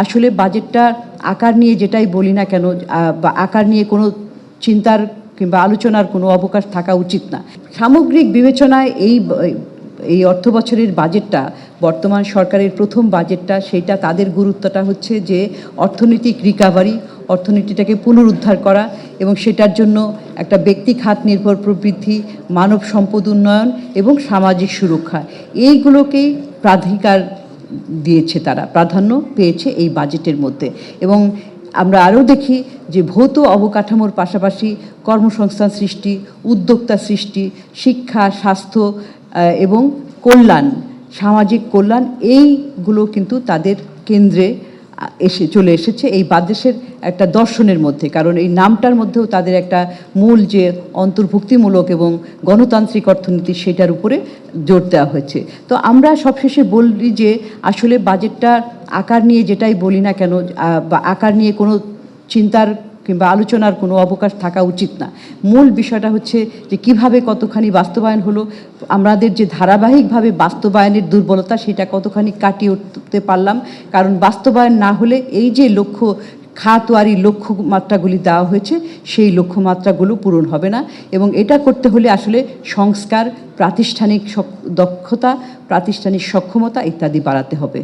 আসলে বাজেটটা আকার নিয়ে যেটাই বলি না কেন বা আকার নিয়ে কোনো চিন্তার কিংবা আলোচনার কোনো অবকাশ থাকা উচিত না। সামগ্রিক বিবেচনায় এই অর্থ বছরের বাজেটটা, বর্তমান সরকারের প্রথম বাজেটটা, সেইটা তাদের গুরুত্বটা হচ্ছে যে অর্থনৈতিক রিকাভারি, অর্থনীতিটাকে পুনরুদ্ধার করা এবং সেটার জন্য একটা ব্যক্তি খাত নির্ভর প্রবৃদ্ধি, মানব সম্পদ উন্নয়ন এবং সামাজিক সুরক্ষা, এইগুলোকেই প্রাধিকার দিয়েছে, তারা প্রাধান্য পেয়েছে এই বাজেটের মধ্যে। এবং আমরা আরও দেখি যে ভৌত অবকাঠামোর পাশাপাশি কর্মসংস্থান সৃষ্টি, উদ্যোক্তা সৃষ্টি, শিক্ষা, স্বাস্থ্য এবং কল্যাণ, সামাজিক কল্যাণ, এইগুলো কিন্তু তাদের কেন্দ্রে চলে এসেছে এই বাজেটের একটা দর্শনের মধ্যে। কারণ এই নামটার মধ্যেও তাদের একটা মূল যে অন্তর্ভুক্তিমূলক এবং গণতান্ত্রিক অর্থনীতি, সেটার উপরে জোর দেওয়া হয়েছে। তো আমরা সবশেষে বলি যে আসলে বাজেটটা আকার নিয়ে যেটাই বলি না কেন বা আকার নিয়ে কোনো চিন্তার কিংবা আলোচনার কোনো অবকাশ থাকা উচিত না। মূল বিষয়টা হচ্ছে যে কিভাবে কতখানি বাস্তবায়ন হলো, আমাদের যে ধারাবাহিকভাবে বাস্তবায়নের দুর্বলতা, সেটা কতখানি কাটিয়ে উঠতে পারলাম। কারণ বাস্তবায়ন না হলে এই যে খাতওয়ারি লক্ষ্যমাত্রাগুলি দেওয়া হয়েছে, সেই লক্ষ্যমাত্রাগুলো পূরণ হবে না। এবং এটা করতে হলে আসলে সংস্কার, প্রাতিষ্ঠানিক দক্ষতা, প্রাতিষ্ঠানিক সক্ষমতা ইত্যাদি বাড়াতে হবে।